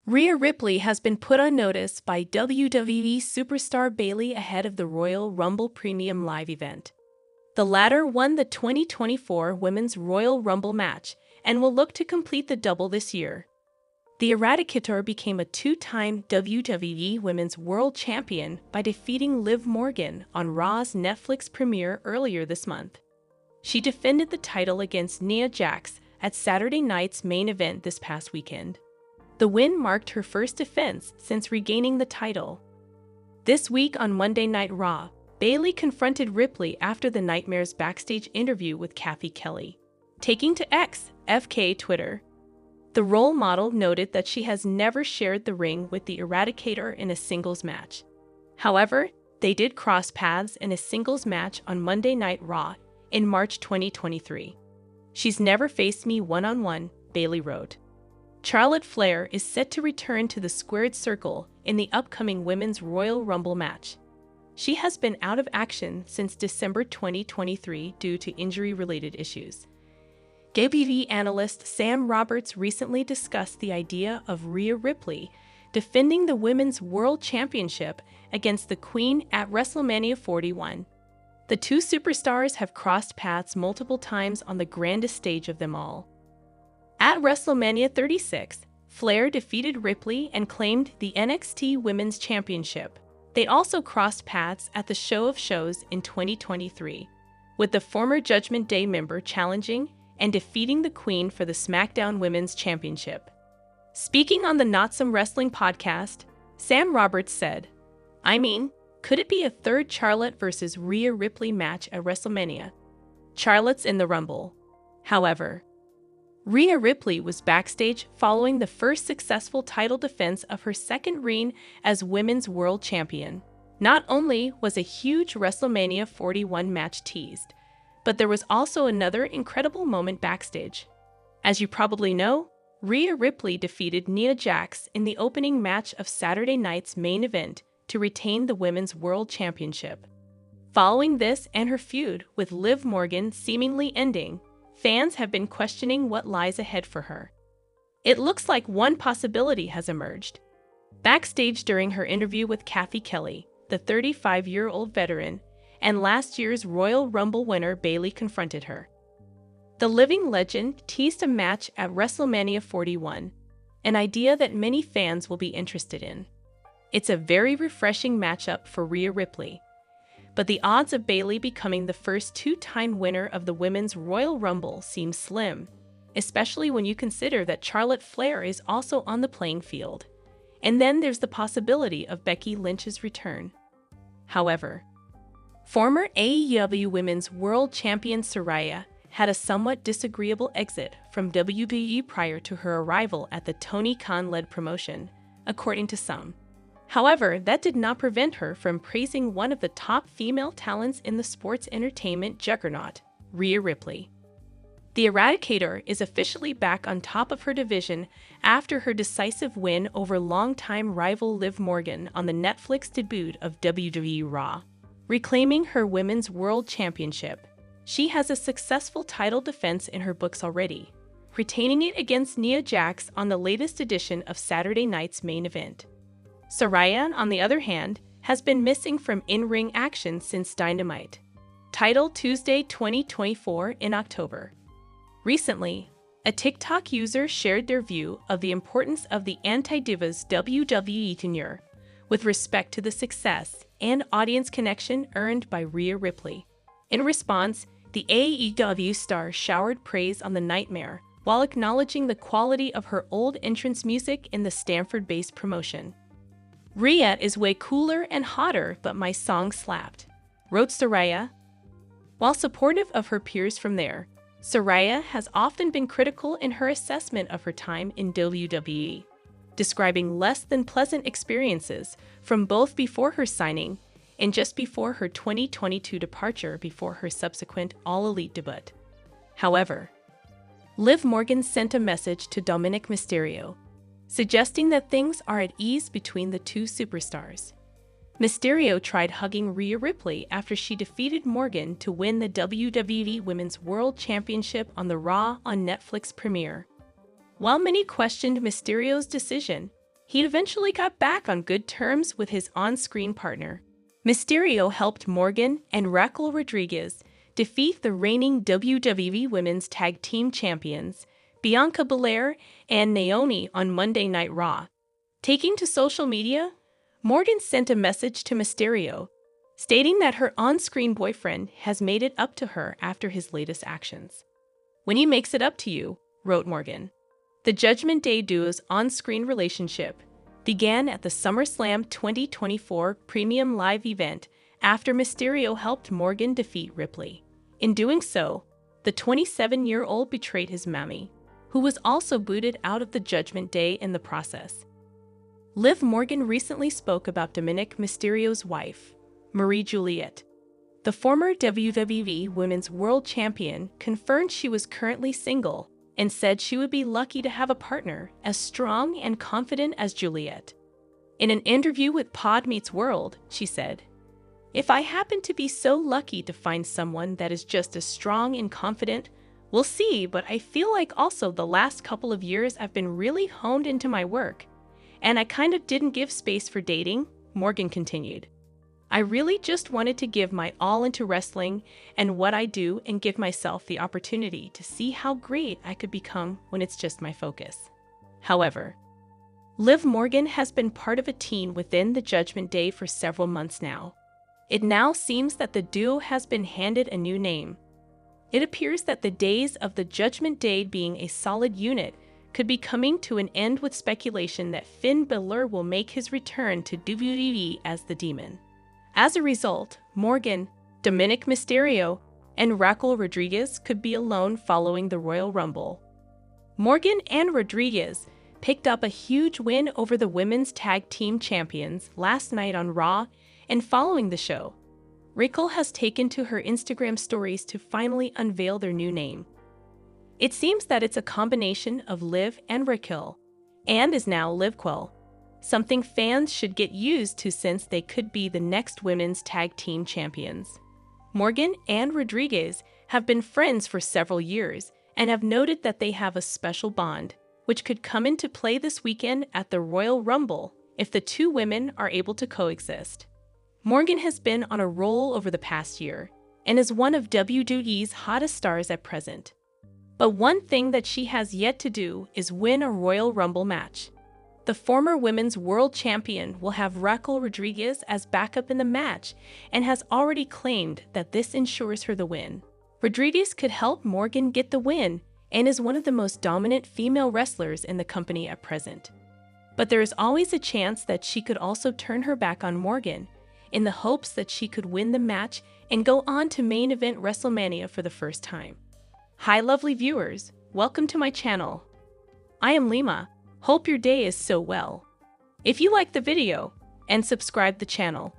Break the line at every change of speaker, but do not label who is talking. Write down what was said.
Rhea Ripley has been put on notice by WWE superstar Bayley ahead of the Royal Rumble Premium Live event. The latter won the 2024 Women's Royal Rumble match and will look to complete the double this year. The Eradicator became a two-time WWE Women's World Champion by defeating Liv Morgan on Raw's Netflix premiere earlier this month. She defended the title against Nia Jax at Saturday night's main event this past weekend. The win marked her first defense since regaining the title. This week on Monday Night Raw, Bayley confronted Ripley after the Nightmare's backstage interview with Kathy Kelly. Taking to X, FK Twitter, the role model noted that she has never shared the ring with the Eradicator in a singles match. However, they did cross paths in a singles match on Monday Night Raw in March 2023. "She's never faced me one-on-one," Bayley wrote. Charlotte Flair is set to return to the squared circle in the upcoming Women's Royal Rumble match. She has been out of action since December 2023 due to injury-related issues. WWE analyst Sam Roberts recently discussed the idea of Rhea Ripley defending the Women's World Championship against the Queen at WrestleMania 41. The two superstars have crossed paths multiple times on the grandest stage of them all. At WrestleMania 36, Flair defeated Ripley and claimed the NXT Women's Championship. They also crossed paths at the Show of Shows in 2023, with the former Judgment Day member challenging and defeating the Queen for the SmackDown Women's Championship. Speaking on the Not Some Wrestling podcast, Sam Roberts said, "I mean, could it be a third Charlotte versus Rhea Ripley match at WrestleMania? Charlotte's in the Rumble." However, Rhea Ripley was backstage following the first successful title defense of her second reign as Women's World Champion. Not only was a huge WrestleMania 41 match teased, but there was also another incredible moment backstage. As you probably know, Rhea Ripley defeated Nia Jax in the opening match of Saturday night's main event to retain the Women's World Championship. Following this and her feud with Liv Morgan seemingly ending, fans have been questioning what lies ahead for her. It looks like one possibility has emerged. Backstage during her interview with Kathy Kelly, the 35-year-old veteran, and last year's Royal Rumble winner Bayley confronted her. The living legend teased a match at WrestleMania 41, an idea that many fans will be interested in. It's a very refreshing matchup for Rhea Ripley, but the odds of Bayley becoming the first two-time winner of the Women's Royal Rumble seem slim, especially when you consider that Charlotte Flair is also on the playing field. And then there's the possibility of Becky Lynch's return. However, former AEW Women's World Champion Rhea had a somewhat disagreeable exit from WWE prior to her arrival at the Tony Khan-led promotion, according to some. However, that did not prevent her from praising one of the top female talents in the sports entertainment juggernaut, Rhea Ripley. The Eradicator is officially back on top of her division after her decisive win over longtime rival Liv Morgan on the Netflix debut of WWE Raw. Reclaiming her Women's World Championship, she has a successful title defense in her books already, retaining it against Nia Jax on the latest edition of Saturday night's main event. Rhea, on the other hand, has been missing from in-ring action since Dynamite. Title Tuesday 2024 in October. Recently, a TikTok user shared their view of the importance of the Anti-Divas WWE tenure with respect to the success and audience connection earned by Rhea Ripley. In response, the AEW star showered praise on the Nightmare while acknowledging the quality of her old entrance music in the Stanford-based promotion. "Rhea is way cooler and hotter, but my song slapped," wrote Rhea. While supportive of her peers from there, Rhea has often been critical in her assessment of her time in WWE, describing less than pleasant experiences from both before her signing and just before her 2022 departure before her subsequent All Elite debut. However, Liv Morgan sent a message to Dominik Mysterios, suggesting that things are at ease between the two superstars. Mysterio tried hugging Rhea Ripley after she defeated Morgan to win the WWE Women's World Championship on the Raw on Netflix premiere. While many questioned Mysterio's decision, he eventually got back on good terms with his on-screen partner. Mysterio helped Morgan and Raquel Rodriguez defeat the reigning WWE Women's Tag Team Champions, Bianca Belair and Anoa'i, on Monday Night Raw. Taking to social media, Morgan sent a message to Mysterio, stating that her on-screen boyfriend has made it up to her after his latest actions. "When he makes it up to you," wrote Morgan. The Judgment Day duo's on-screen relationship began at the SummerSlam 2024 Premium Live event after Mysterio helped Morgan defeat Ripley. In doing so, the 27-year-old betrayed his mammy, who was also booted out of the Judgment Day in the process. Liv Morgan recently spoke about Dominik Mysterios' wife, Marie Juliet. The former WWE Women's World Champion confirmed she was currently single and said she would be lucky to have a partner as strong and confident as Juliet. In an interview with Pod Meets World, she said, "If I happen to be so lucky to find someone that is just as strong and confident, we'll see, but I feel like also the last couple of years I've been really honed into my work, and I kind of didn't give space for dating," Morgan continued. "I really just wanted to give my all into wrestling and what I do and give myself the opportunity to see how great I could become when it's just my focus." However, Liv Morgan has been part of a team within the Judgment Day for several months now. It now seems that the duo has been handed a new name. It appears that the days of the Judgment Day being a solid unit could be coming to an end, with speculation that Finn Balor will make his return to WWE as the Demon. As a result, Morgan, Dominik Mysterio, and Raquel Rodriguez could be alone following the Royal Rumble. Morgan and Rodriguez picked up a huge win over the Women's Tag Team Champions last night on Raw, and following the show, Raquel has taken to her Instagram stories to finally unveil their new name. It seems that it's a combination of Liv and Raquel, and is now Liv Quell, something fans should get used to since they could be the next Women's Tag Team Champions. Morgan and Rodriguez have been friends for several years and have noted that they have a special bond, which could come into play this weekend at the Royal Rumble if the two women are able to coexist. Morgan has been on a roll over the past year and is one of WWE's hottest stars at present. But one thing that she has yet to do is win a Royal Rumble match. The former Women's World Champion will have Raquel Rodriguez as backup in the match and has already claimed that this ensures her the win. Rodriguez could help Morgan get the win and is one of the most dominant female wrestlers in the company at present. But there is always a chance that she could also turn her back on Morgan in the hopes that she could win the match and go on to main event WrestleMania for the first time. Hi lovely viewers, welcome to my channel. I am Lima. Hope your day is so well. If you like the video, and subscribe the channel,